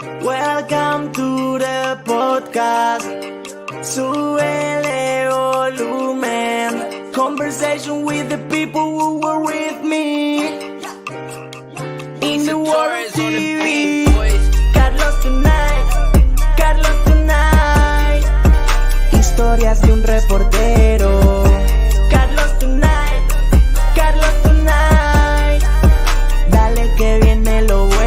Welcome to the podcast. Súbele volumen. Conversation with the people who were with me. In the world TV. Carlos Tonight. Historias de un reportero. Carlos Tonight. Dale que viene lo bueno.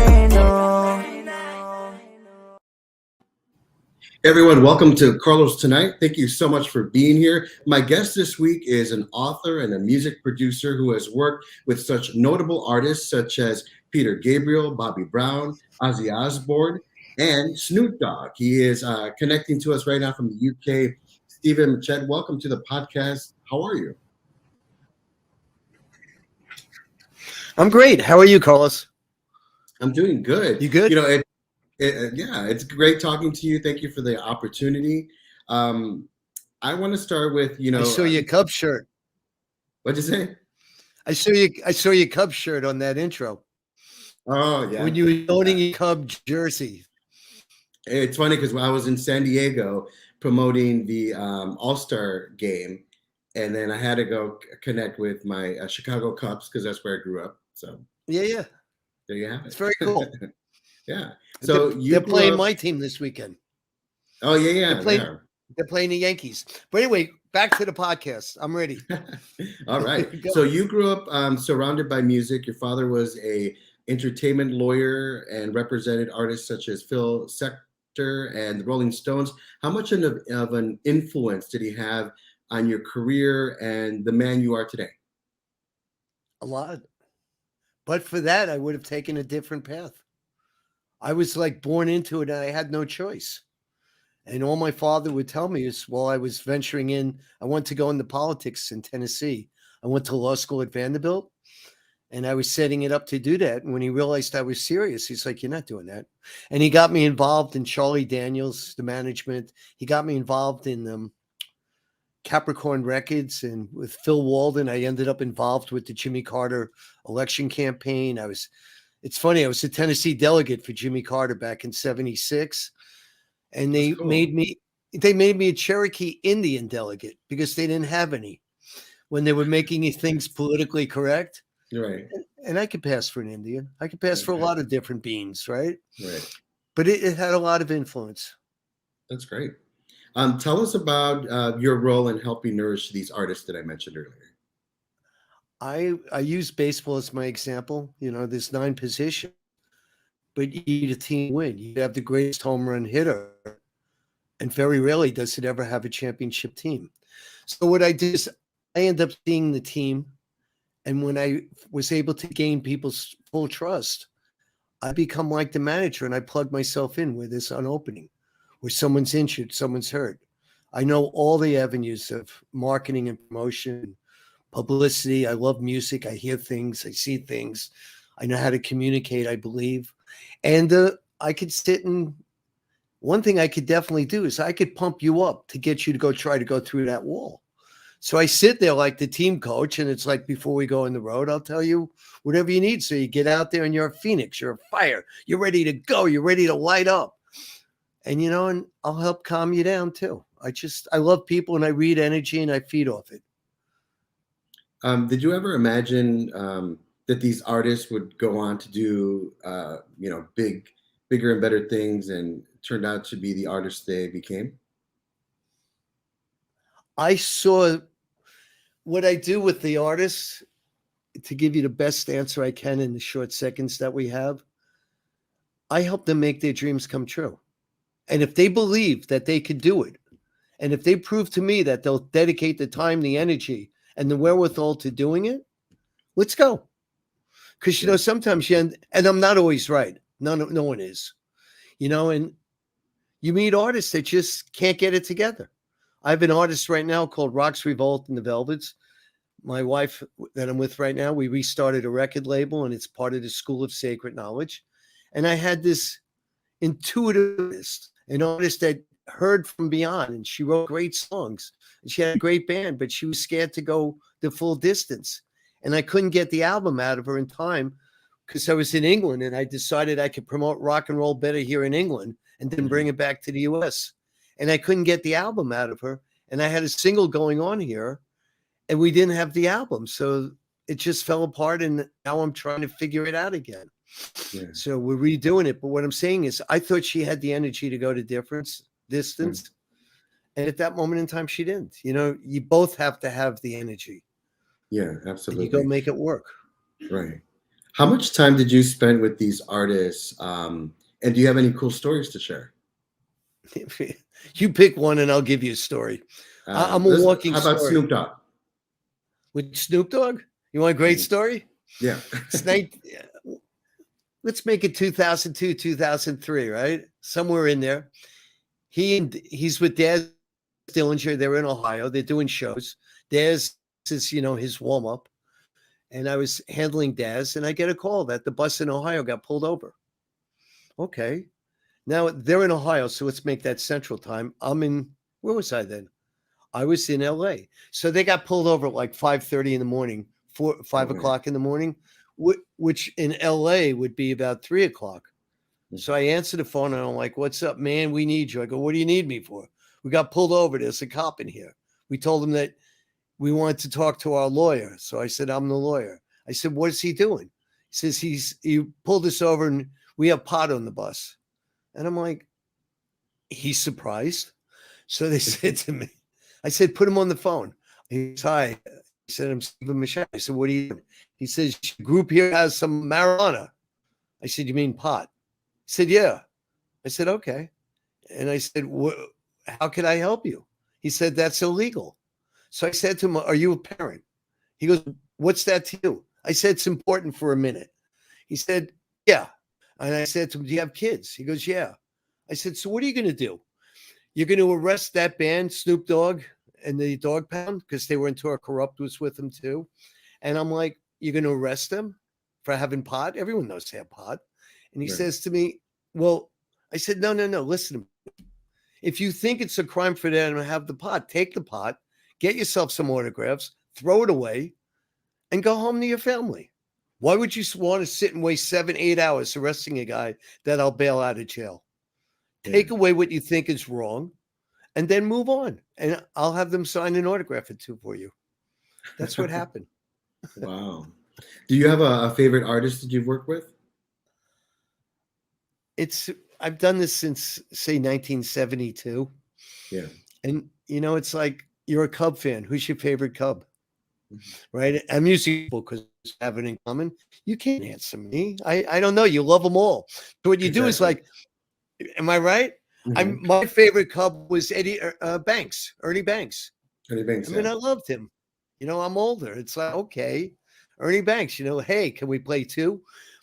Everyone, welcome to Carlos Tonight. Thank you so much for being here. My guest this week is an author and a music producer who has worked with such notable artists such as Peter Gabriel, Bobby Brown, Ozzy Osbourne, and Snoop Dogg. He is connecting to us right now from the UK. Steven Machat, welcome to the podcast. How are you? I'm great. How are you, Carlos? I'm doing good. You good? You know, yeah, it's great talking to you. Thank you for the opportunity. I want to start with, I saw your Cubs shirt. What'd you say? I saw your Cubs shirt on that intro. Oh, yeah. When you were owning your Cubs jersey. It's funny because I was in San Diego promoting the All-Star game, and then I had to go connect with my Chicago Cubs because that's where I grew up. So Yeah. there you have it. It's very cool. Yeah. So they're playing my team this weekend. Oh, yeah. They're playing the Yankees. But anyway, back to the podcast. I'm ready. All right. So you grew up surrounded by music. Your father was a entertainment lawyer and represented artists such as Phil Spector and the Rolling Stones. How much of an influence did he have on your career and the man you are today? A lot. But for that, I would have taken a different path. I was like born into it and I had no choice. And all my father would tell me is while I was venturing in, I wanted to go into politics in Tennessee. I went to law school at Vanderbilt and I was setting it up to do that. And when he realized I was serious, he's like, you're not doing that. And he got me involved in Charlie Daniels, the management. He got me involved in Capricorn Records, and with Phil Walden, I ended up involved with the Jimmy Carter election campaign. It's funny, I was a Tennessee delegate for Jimmy Carter back in '76, and they made me a Cherokee Indian delegate because they didn't have any when they were making things politically correct. Right. And I could pass for an Indian. I could pass for a lot of different beans, right? Right. But it had a lot of influence. That's great. Tell us about your role in helping nourish these artists that I mentioned earlier. I use baseball as my example. You know, there's 9 positions, but you need a team win. You have the greatest home run hitter, and very rarely does it ever have a championship team. So what I did is I end up seeing the team, and when I was able to gain people's full trust, I become like the manager, and I plug myself in where there's an opening, where someone's injured, someone's hurt. I know all the avenues of marketing and promotion, publicity. I love music. I hear things. I see things. I know how to communicate, I believe. And I could sit and one thing I could definitely do is I could pump you up to get you to try to go through that wall. So I sit there like the team coach, and it's like, before we go on the road, I'll tell you whatever you need. So you get out there and you're a phoenix, you're a fire, you're ready to go, you're ready to light up. And, and I'll help calm you down too. I love people and I read energy and I feed off it. Did you ever imagine that these artists would go on to do, bigger and better things and turned out to be the artists they became? I saw what I do with the artists, to give you the best answer I can in the short seconds that we have. I help them make their dreams come true. And if they believe that they could do it, and if they prove to me that they'll dedicate the time, the energy, and the wherewithal to doing it, let's go. Because, sometimes and I'm not always right. No one is, and you meet artists that just can't get it together. I have an artist right now called Rox Revolt and the Velvets. My wife that I'm with right now, we restarted a record label, and it's part of the School of Sacred Knowledge. And I had this intuitivist, an artist that heard from beyond, and she wrote great songs, and she had a great band, but she was scared to go the full distance. And I couldn't get the album out of her in time because I was in England and I decided I could promote rock and roll better here in England and then bring it back to the US. And I couldn't get the album out of her. And I had a single going on here and we didn't have the album. So it just fell apart. And now I'm trying to figure it out again. Yeah. So we're redoing it. But what I'm saying is I thought she had the energy to go to distance. And at that moment in time, she didn't. You know, you both have to have the energy. Yeah, And absolutely. you go make it work. Right. How much time did you spend with these artists? And do you have any cool stories to share? You pick one and I'll give you a story. I'm a walking How about story. Snoop Dogg? With Snoop Dogg? You want a great story? Yeah. Let's make it 2002, 2003, right? Somewhere in there. He's with Daz Dillinger. They're in Ohio. They're doing shows. Daz is, his warm-up. And I was handling Daz, and I get a call that the bus in Ohio got pulled over. Okay. Now they're in Ohio, so let's make that Central Time. Where was I then? I was in LA. So they got pulled over at like 5:30 in the morning, 5 o'clock in the morning, which in LA would be about 3 o'clock. So I answered the phone and I'm like, what's up, man? We need you. I go, what do you need me for? We got pulled over. There's a cop in here. We told him that we wanted to talk to our lawyer. So I said, I'm the lawyer. I said, what is he doing? He says, he pulled us over and we have pot on the bus. And I'm like, he's surprised. So they said to me, I said, put him on the phone. He said, hi. He said, I'm Steven Machat. I said, what are you doing? He says, your group here has some marijuana. I said, you mean pot? He said, yeah. I said, okay. And I said, how can I help you? He said, that's illegal. So I said to him, are you a parent? He goes, what's that to you? I said, it's important for a minute. He said, yeah. And I said to him, do you have kids? He goes, yeah. I said, so what are you going to do? You're going to arrest that band, Snoop Dogg and the Dog Pound, because they were in tour. Corrupt was with them too. And I'm like, you're going to arrest them for having pot? Everyone knows they have pot. And he says to me, well, I said, no, listen to me. If you think it's a crime for them to have the pot, take the pot, get yourself some autographs, throw it away, and go home to your family. Why would you want to sit and waste 7-8 hours arresting a guy that I'll bail out of jail? Take away what you think is wrong and then move on. And I'll have them sign an autograph or two for you. That's what happened. Wow. Do you have a favorite artist that you've worked with? I've done this since, say, 1972. Yeah. And, it's like you're a Cub fan. Who's your favorite Cub? Right? I'm using people because we have it in common. You can't answer me. I don't know. You love them all. So what you do is like, am I right? My favorite Cub was Ernie Banks. Ernie Banks. I mean, I loved him. I'm older. It's like, okay, Ernie Banks, hey, can we play two?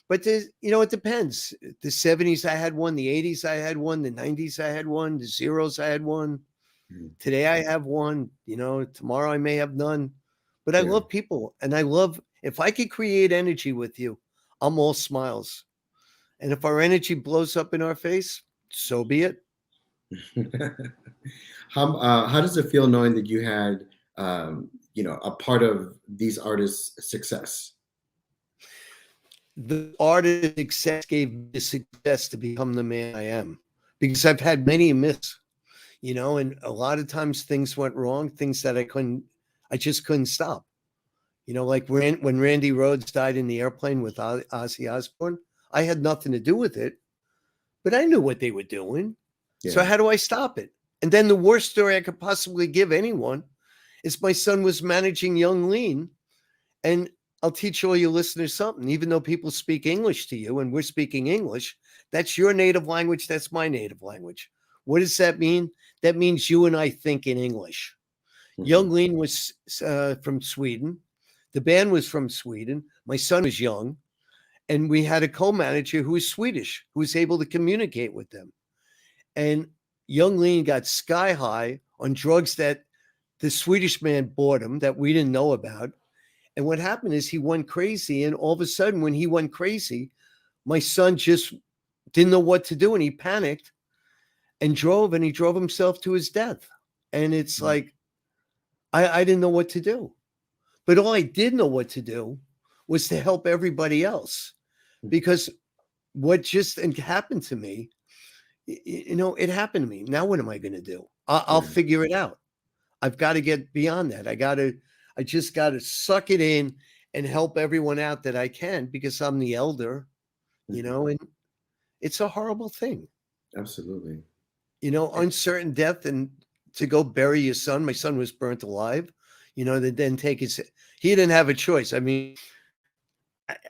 But it depends. The 70s, I had one. The 80s, I had one. The 90s, I had one. The zeros, I had one. Today, I have one. Tomorrow, I may have none. But I love people. And if I could create energy with you, I'm all smiles. And if our energy blows up in our face, so be it. How does it feel knowing that you had, a part of these artists' success? The artist success gave me the success to become the man I am, because I've had many a miss, and a lot of times things went wrong, things that I just couldn't stop. Like when Randy Rhoads died in the airplane with Ozzy Osbourne, I had nothing to do with it, but I knew what they were doing. Yeah. So how do I stop it? And then the worst story I could possibly give anyone is my son was managing Young Lean, and I'll teach all your listeners something. Even though people speak English to you and we're speaking English, that's your native language. That's my native language. What does that mean? That means you and I think in English. Young Lean was from Sweden. The band was from Sweden. My son was young. And we had a co-manager who was Swedish, who was able to communicate with them. And Young Lean got sky high on drugs that the Swedish man bought him that we didn't know about. And what happened is he went crazy. And all of a sudden, when he went crazy, my son just didn't know what to do. And he panicked and he drove himself to his death. And it's like, I didn't know what to do. But all I did know what to do was to help everybody else. because what just happened to me, it happened to me. Now what am I going to do? I'll figure it out. I've got to get beyond that. I just got to suck it in and help everyone out that I can, because I'm the elder, and it's a horrible thing. Absolutely. Uncertain death, and to go bury your son. My son was burnt alive, they then take he didn't have a choice. I mean,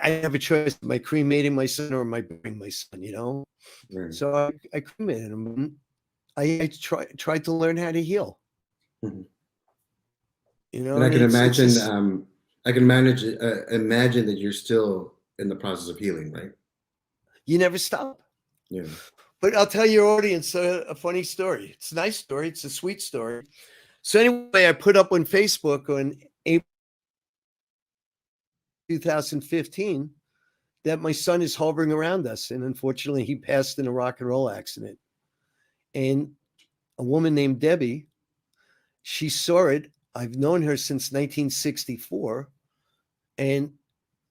I have a choice. Am I cremating my son or am I burying my son, Right. So I cremated him. I tried to learn how to heal. Mhm. And I And can imagine, it's imagine that you're still in the process of healing, right? you never stop. Yeah. But I'll tell your audience a funny story. It's a nice story. It's a sweet story. So anyway, I put up on Facebook on April 2015 that my son is hovering around us. And unfortunately, he passed in a rock and roll accident. And a woman named Debbie, she saw it. I've known her since 1964. And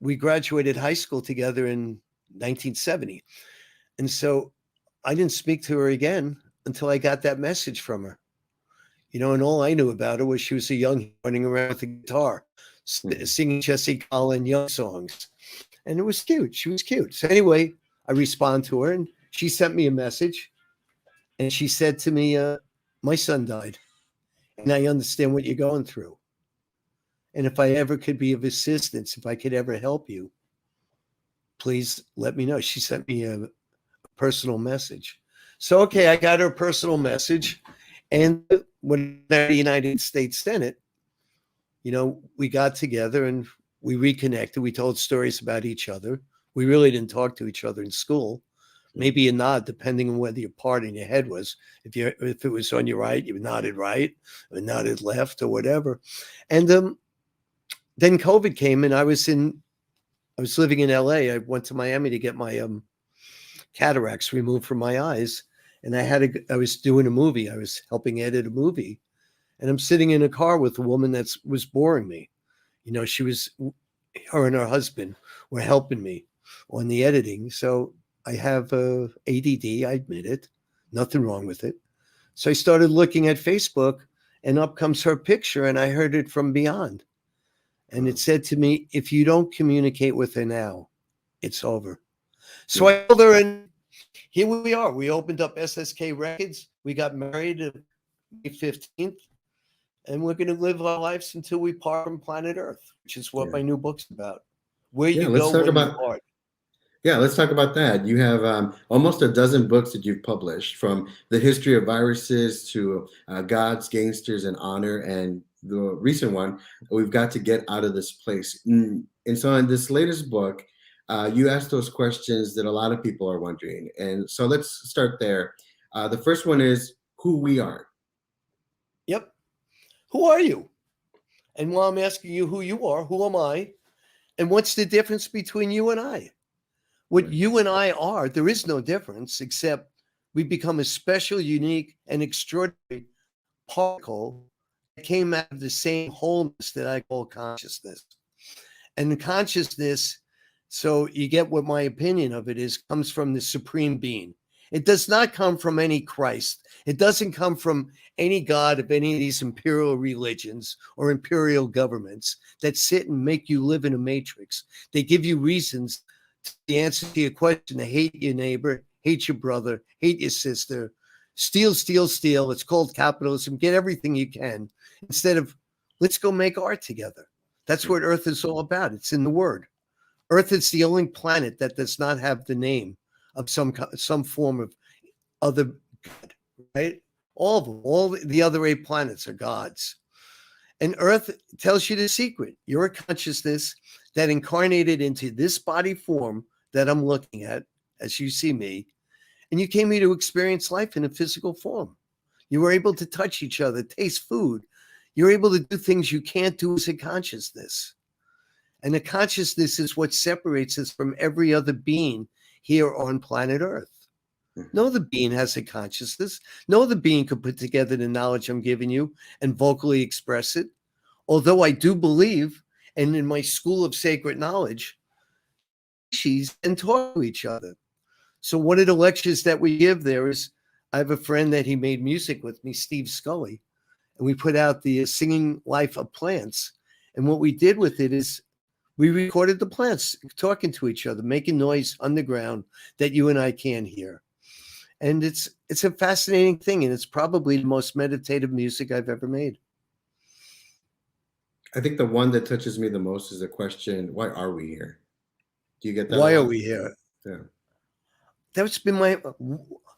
we graduated high school together in 1970. And so I didn't speak to her again until I got that message from her. And all I knew about her was she was a young running around with a guitar, singing Jesse Collin Young songs. And it was cute. She was cute. So anyway, I respond to her, and she sent me a message. And she said to me, my son died, and I understand what you're going through. And if I ever could be of assistance, if I could ever help you, please let me know. She sent me a personal message. So, okay, I got her personal message. And when the United States Senate, we got together and we reconnected. We told stories about each other. We really didn't talk to each other in school. Maybe a nod, depending on whether your part in your head was. If it was on your right, you nodded right, or nodded left, or whatever. And then COVID came, and I was living in LA. I went to Miami to get my cataracts removed from my eyes, and I was doing a movie. I was helping edit a movie, and I'm sitting in a car with a woman that was boring me. Her and her husband were helping me on the editing. So I have ADD, I admit it, nothing wrong with it. So I started looking at Facebook, and up comes her picture, and I heard it from beyond. And it said to me, if you don't communicate with her now, it's over. So I told her, and here we are. We opened up SSK Records. We got married May 15th, and we're going to live our lives until we part from planet Earth, which is what my new book's about. Where you go when you part. Yeah, let's talk about that. You have almost a dozen books that you've published, from the history of viruses to Gods, Gangsters, and Honor, and the recent one, We've Got to Get Out of This Place. And so in this latest book, you ask those questions that a lot of people are wondering. And so let's start there. The first one is who we are. Yep. Who are you? And while I'm asking you who you are, who am I? And what's the difference between you and I? What you and I are, there is no difference, except we become a special, unique, and extraordinary particle that came out of the same wholeness that I call consciousness. And the consciousness, so you get what my opinion of it is, comes from the supreme being. It does not come from any Christ. It doesn't come from any God of any of these imperial religions or imperial governments that sit and make you live in a matrix. They give you reasons, the answer to your question, to hate your neighbor, hate your brother, hate your sister, steal, steal, steal. It's called capitalism. Get everything you can, instead of let's go make art together. That's what Earth is all about. It's in the word. Earth is the only planet that does not have the name of some form of other God, right? All of them, all the other 8 planets are gods. And Earth tells you the secret. You're a consciousness that incarnated into this body form that I'm looking at as you see me. And you came here to experience life in a physical form. You were able to touch each other, taste food. You're able to do things you can't do as a consciousness. And the consciousness is what separates us from every other being here on planet Earth. No other being has a consciousness. No other being could put together the knowledge I'm giving you and vocally express it. Although I do believe, and in my school of sacred knowledge, species and talk to each other. So one of the lectures that we give there is, I have a friend that he made music with me, Steve Scully, and we put out the Singing Life of Plants. And what we did with it is we recorded the plants talking to each other, making noise underground that you and I can't hear. And it's a fascinating thing, and it's probably the most meditative music I've ever made. I think the one that touches me the most is the question, why are we here? Do you get that? Why are we here? Yeah. That's been my,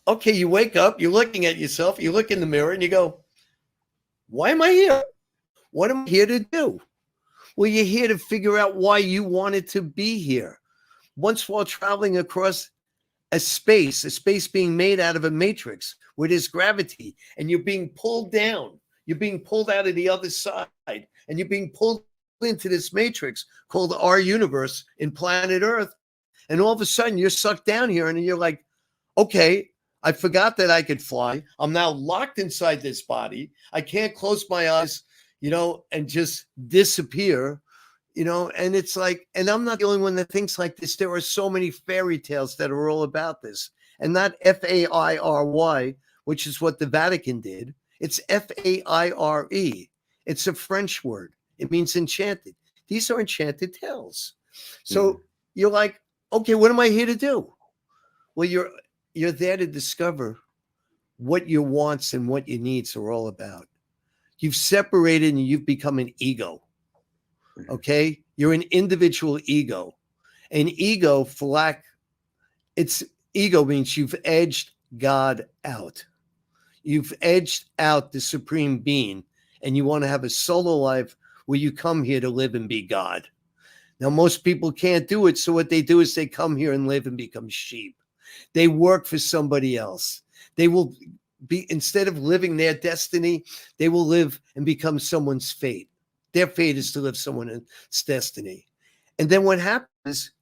okay, you wake up, you're looking at yourself, you look in the mirror and you go, why am I here? What am I here to do? Well, you're here to figure out why you wanted to be here. Once while traveling across a space being made out of a matrix where there's gravity and you're being pulled down, you're being pulled out of the other side, and you're being pulled into this matrix called our universe in planet Earth. And all of a sudden you're sucked down here and you're like, okay, I forgot that I could fly. I'm now locked inside this body. I can't close my eyes, and just disappear, and it's like, and I'm not the only one that thinks like this. There are so many fairy tales that are all about this, and not Fairy, which is what the Vatican did. It's Faire. It's a French word. It means enchanted. These are enchanted tales. So you're like, okay, what am I here to do? Well, you're there to discover what your wants and what your needs are all about. You've separated and you've become an ego. Okay? You're an individual ego. An ego, ego means you've edged God out. You've edged out the supreme being, and you want to have a solo life where you come here to live and be God. Now, most people can't do it. So what they do is they come here and live and become sheep. They work for somebody else. They will be, instead of living their destiny, they will live and become someone's fate. Their fate is to live someone's destiny. And then what happens,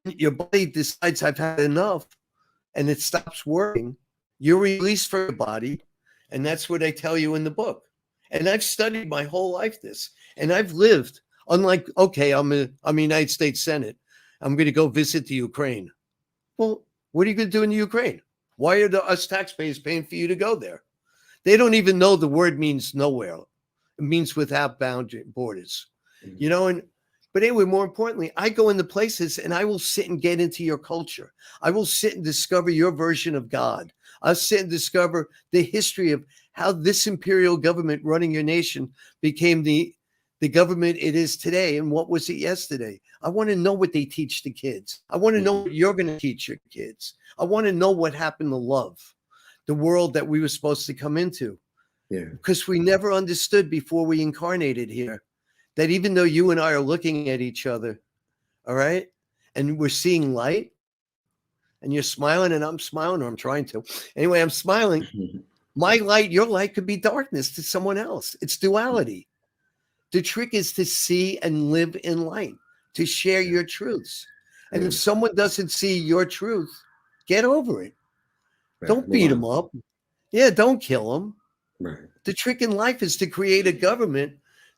your body decides I've had enough and it stops working. You're released from your body. And that's what I tell you in the book. And I've studied my whole life this, and I've lived, unlike, okay, I'm a United States Senate. I'm going to go visit the Ukraine. Well, what are you going to do in the Ukraine? Why are us taxpayers paying for you to go there? They don't even know the word means nowhere. It means without borders, but anyway, more importantly, I go into places and I will sit and get into your culture. I will sit and discover your version of God. I'll sit and discover the history of how this imperial government running your nation became the government it is today. And what was it yesterday? I want to know what they teach the kids. I want to know what you're going to teach your kids. I want to know what happened to love, the world that we were supposed to come into. Yeah. Because we never understood before we incarnated here that even though you and I are looking at each other, all right, and we're seeing light, and you're smiling and I'm smiling, or I'm trying to. Anyway, I'm smiling. My light, your light could be darkness to someone else. It's duality. The trick is to see and live in light, to share your truths. And if someone doesn't see your truth, get over it. Right. Don't beat them up. Yeah, don't kill them. Right. The trick in life is to create a government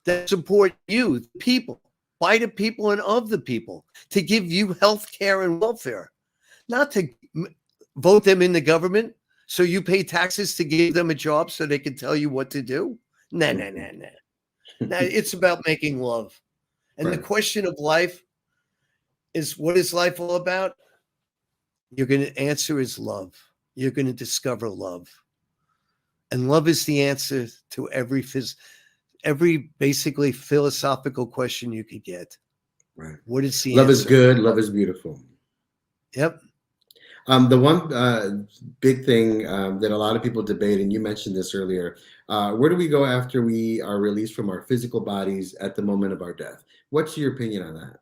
that support you, the people, by the people and of the people, to give you health care and welfare, not to vote them in the government so you pay taxes to give them a job so they can tell you what to do. No. Now, it's about making love. And the question of life is, what is life all about? You're going to answer is love. You're going to discover love. And love is the answer to every basically philosophical question you could get. Right. What is the love answer? Is good. Love is beautiful. Yep. The one big thing that a lot of people debate, and you mentioned this earlier, where do we go after we are released from our physical bodies at the moment of our death? What's your opinion on that?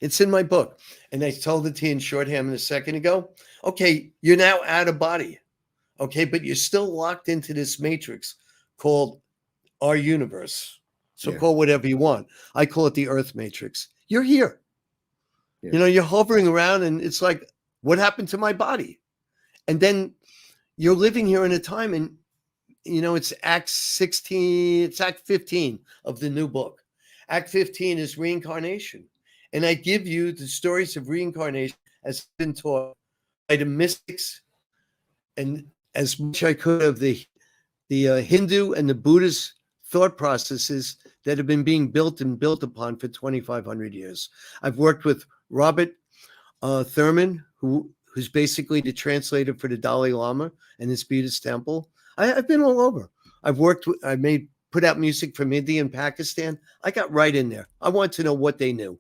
It's in my book. And I told it to you in shorthand a second ago. Okay, you're now out of body. Okay, but you're still locked into this matrix called our universe. So call whatever you want. I call it the Earth Matrix. You're here. Yeah. You're hovering around and it's like, what happened to my body? And then you're living here in a time, and it's Act 16, it's Act 15 of the new book. Act 15 is reincarnation. and I give you the stories of reincarnation as been taught by the mystics, and as much I could of the Hindu and the Buddhist thought processes that have been being built and built upon for 2,500 years. I've worked with Robert Thurman, who's basically the translator for the Dalai Lama and his Buddhist temple. I've been all over. Put out music from India and Pakistan. I got right in there. I want to know what they knew.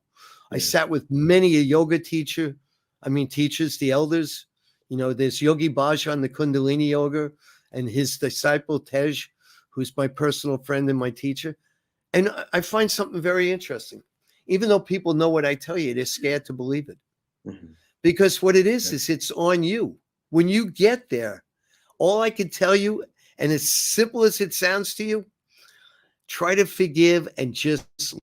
I sat with many a yoga teachers, the elders. There's Yogi Bhajan, the Kundalini yoga, and his disciple Tej, who's my personal friend and my teacher. And I find something very interesting. Even though people know what I tell you, they're scared to believe it. Mm-hmm. Because what it is it's on you. When you get there, all I can tell you, and as simple as it sounds to you, try to forgive and just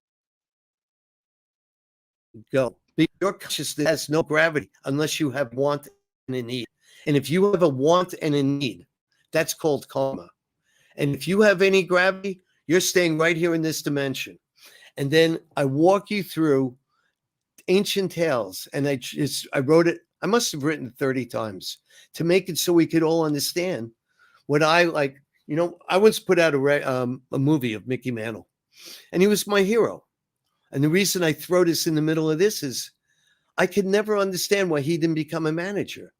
go. Your consciousness has no gravity unless you have want and a need. And if you have a want and a need, that's called karma. And if you have any gravity, you're staying right here in this dimension. And then I walk you through ancient tales, and I wrote it. I must have written it 30 times to make it so we could all understand what I like. I once put out a movie of Mickey Mantle, and he was my hero. And the reason I throw this in the middle of this is I could never understand why he didn't become a manager.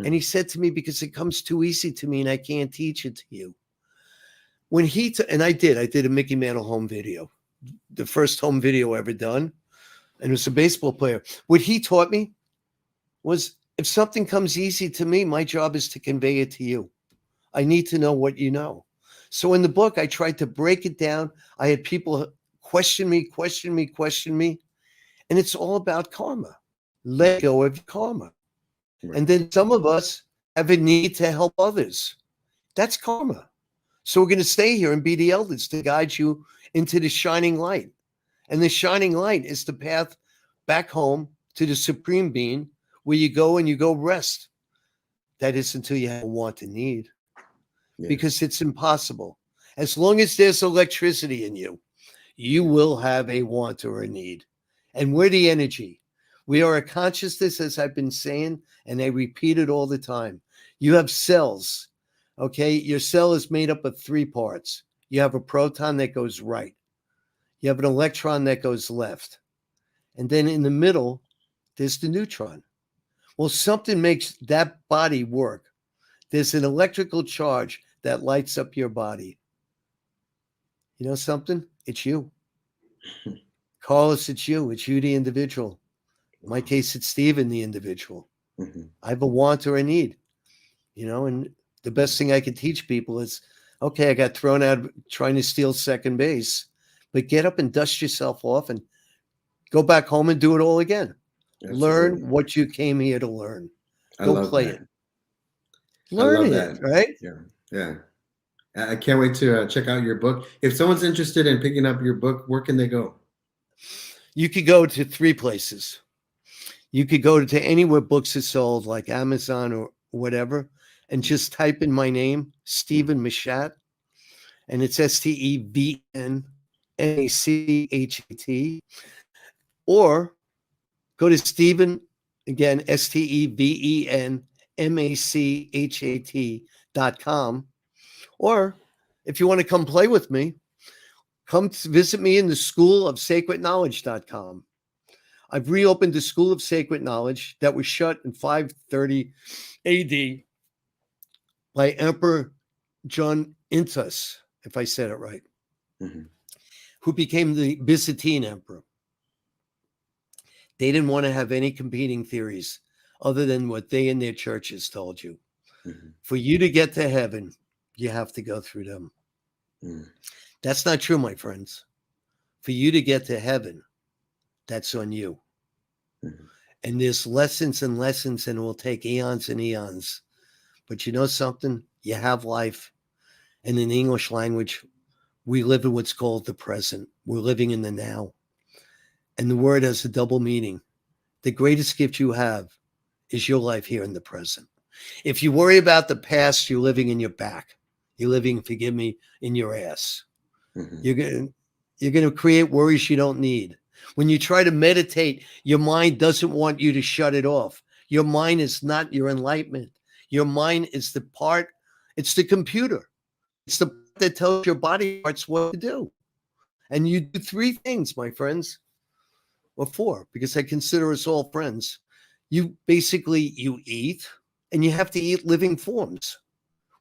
And he said to me, because it comes too easy to me and I can't teach it to you. When I did a Mickey Mantle home video, the first home video ever done. And it was a baseball player. What he taught me was, if something comes easy to me, my job is to convey it to you. I need to know what you know. So in the book, I tried to break it down. I had people question me. And it's all about karma. Let go of karma. Right. And then some of us have a need to help others. That's karma. So we're going to stay here and be the elders to guide you into the shining light. And the shining light is the path back home to the supreme being, where you go rest. That is until you have a want and need. Yeah. Because it's impossible. As long as there's electricity in you, you will have a want or a need. And we're the energy. We are a consciousness, as I've been saying, and I repeat it all the time. You have cells, okay? Your cell is made up of 3 parts. You have a proton that goes right. You have an electron that goes left. And then in the middle, there's the neutron. Well, something makes that body work. There's an electrical charge that lights up your body. You know something? It's you. Carlos, it's you. It's you, the individual. In my case, it's Steven, the individual. Mm-hmm. I have a want or a need, and the best thing I could teach people is, okay, I got thrown out trying to steal second base, but get up and dust yourself off and go back home and do it all again. Absolutely. Learn what you came here to learn. Go play it. Learn it, right? Yeah. I can't wait to check out your book. If someone's interested in picking up your book, where can they go? You could go to 3 places. You could go to anywhere books are sold, like Amazon or whatever, and just type in my name, Steven Machat, and it's StevenMachat. Or go to Steven, again, StevenMachat.com. Or if you want to come play with me, come visit me in the School of Sacred Knowledge.com. I've reopened the School of Sacred Knowledge that was shut in 530 AD by Emperor John Intus, if I said it right, who became the Byzantine emperor. They didn't want to have any competing theories other than what they and their churches told you. Mm-hmm. For you to get to heaven, you have to go through them. Mm. That's not true, my friends. For you to get to heaven, that's on you. Mm-hmm. And there's lessons and lessons, and it will take eons and eons. But you know something? You have life. And in the English language, we live in what's called the present. We're living in the now. And the word has a double meaning. The greatest gift you have is your life here in the present. If you worry about the past, you're living in your back. You're living, forgive me, in your ass. Mm-hmm. You're going to create worries you don't need. When you try to meditate, your mind doesn't want you to shut it off. Your mind is not your enlightenment. Your mind is the part, it's the computer. It's the part that tells your body parts what to do. And you do three things, my friends, or four, because I consider us all friends. You eat, and you have to eat living forms.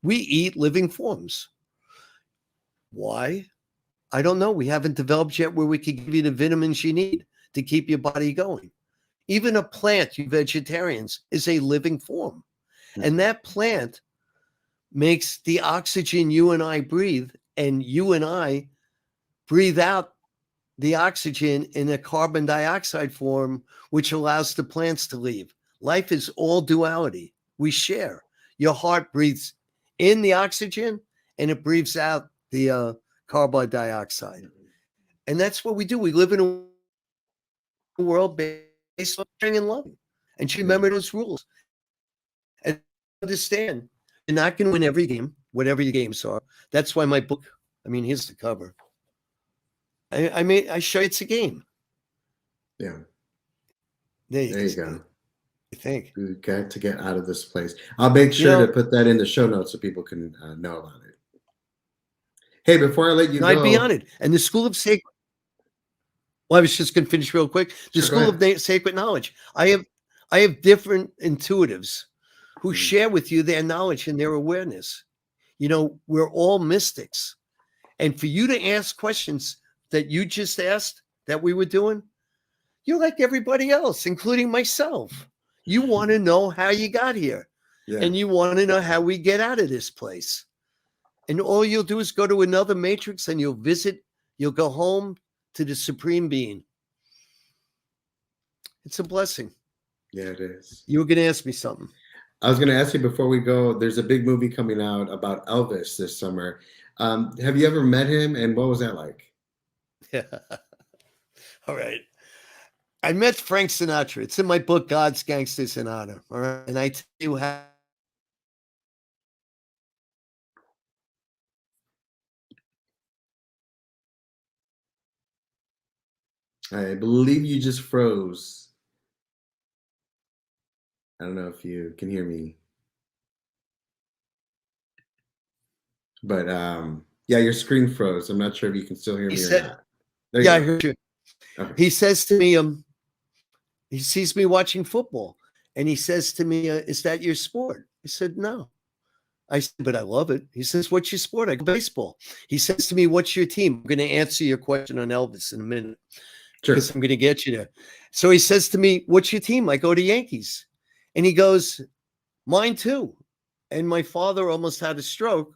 We eat living forms. Why? I don't know. We haven't developed yet where we can give you the vitamins you need to keep your body going. Even a plant, you vegetarians, is a living form. And that plant makes the oxygen you and I breathe, and you and I breathe out the oxygen in a carbon dioxide form, which allows the plants to leave. Life is all duality. We share. Your heart breathes in the oxygen and it breathes out the carbon dioxide. And that's what we do. We live in a world based on sharing and loving. And you remember those rules. And understand, you're not going to win every game, whatever your games are. That's why my book, here's the cover. I show you it's a game. Yeah. There you go. I think. We got to get out of this place. I'll make sure to put that in the show notes so people can know about it. Hey, before I let you go. I'd be honored. And the School of Sacred. Well, I was just going to finish real quick. The School of Sacred Knowledge. I have different intuitives who share with you their knowledge and their awareness. We're all mystics. And for you to ask questions that you just asked that we were doing, you're like everybody else, including myself. You want to know how you got here. Yeah. And you want to know how we get out of this place. And all you'll do is go to another matrix and you'll go home to the Supreme Being. It's a blessing. Yeah, it is. You were going to ask me something. I was going to ask you before we go, there's a big movie coming out about Elvis this summer. Have you ever met him, and what was that like? Yeah. All right. I met Frank Sinatra. It's in my book, God's Gangsters in Honor. All right. And I tell you how. I believe you just froze. I don't know if you can hear me. But yeah, your screen froze. I'm not sure if you can still hear me or not. Yeah, I heard you. Okay. He says to me, he sees me watching football, and he says to me, is that your sport? I said, no. I said, but I love it. He says, what's your sport? I go, baseball. He says to me, what's your team? I'm going to answer your question on Elvis in a minute. Sure. Because I'm going to get you there. So he says to me, what's your team? I go to Yankees. And he goes, mine too. And my father almost had a stroke.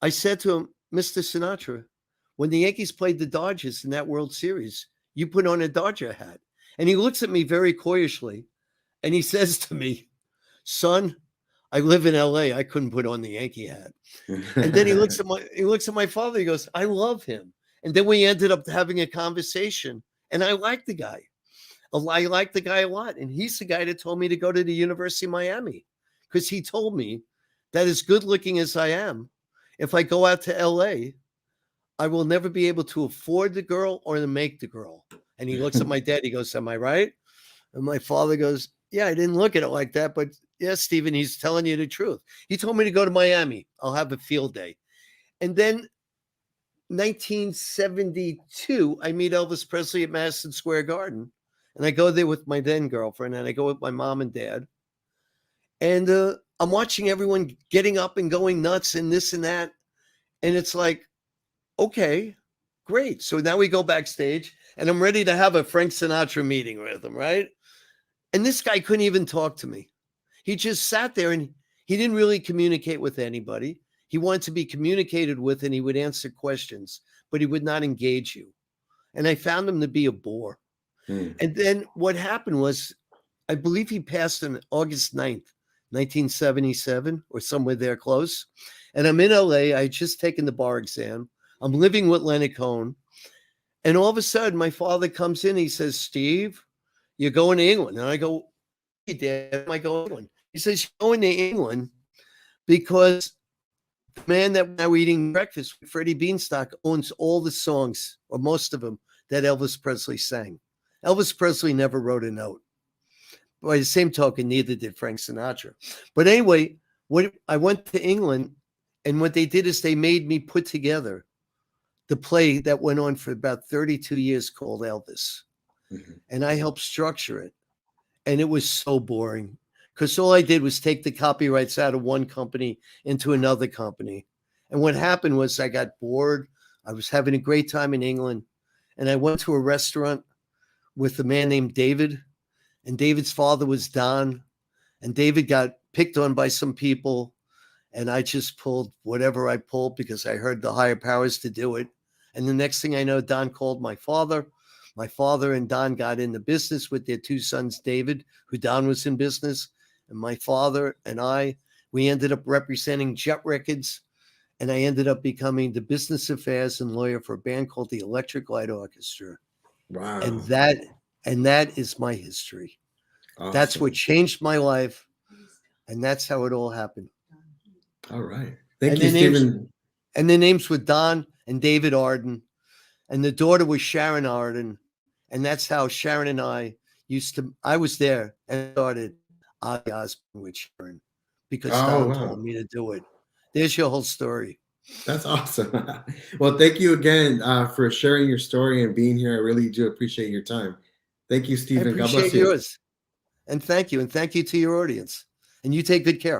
I said to him, Mr. Sinatra, when the Yankees played the Dodgers in that World Series, you put on a Dodger hat. And he looks at me very coyishly, and he says to me, son, I live in LA. I couldn't put on the Yankee hat. And then he looks at my father. He goes, I love him. And then we ended up having a conversation, and I like the guy. I like the guy a lot. And he's the guy that told me to go to the University of Miami, because he told me that as good looking as I am, if I go out to LA, I will never be able to afford the girl or to make the girl. And he looks at my dad. He goes, am I right? And my father goes, yeah, I didn't look at it like that. But yes, Steven, he's telling you the truth. He told me to go to Miami. I'll have a field day. And then 1972, I meet Elvis Presley at Madison Square Garden. And I go there with my then girlfriend, and I go with my mom and dad. And I'm watching everyone getting up and going nuts and this and that. And it's like, okay, great. So now we go backstage, and I'm ready to have a Frank Sinatra meeting with him, right? And this guy couldn't even talk to me. He just sat there, and he didn't really communicate with anybody. He wanted to be communicated with, and he would answer questions, but he would not engage you. And I found him to be a bore. And then what happened was, I believe he passed on August 9th, 1977, or somewhere there close. And I'm in LA. I had just taken the bar exam. I'm living with Leonard Cohen. And all of a sudden, my father comes in. He says, Steve, you're going to England. And I go, hey, Dad, am I going to England? He says, you're going to England because the man that we're now eating breakfast with, Freddie Beanstalk, owns all the songs, or most of them, that Elvis Presley sang. Elvis Presley never wrote a note. By the same token, neither did Frank Sinatra. But anyway, when I went to England, and what they did is they made me put together the play that went on for about 32 years called Elvis. Mm-hmm. And I helped structure it. And it was so boring because all I did was take the copyrights out of one company into another company. And what happened was I got bored. I was having a great time in England. And I went to a restaurant with a man named David. And David's father was Don. And David got picked on by some people. And I just pulled whatever I pulled because I heard the higher powers to do it. And the next thing I know, Don called my father. My father and Don got into business with their two sons, David, who Don was in business. And my father and we ended up representing Jet Records. And I ended up becoming the business affairs and lawyer for a band called the Electric Light Orchestra. Wow. And that is my history. Awesome. That's what changed my life. And that's how it all happened. All right. Thank you, Steven. And the names were Don and David Arden. And the daughter was Sharon Arden. And that's how Sharon and I was there and started Ozzy Osbourne with Sharon because Don told me to do it. There's your whole story. That's awesome. Well, thank you again for sharing your story and being here. I really do appreciate your time. Thank you, Steven. I appreciate yours. And thank you. And thank you to your audience. And you take good care.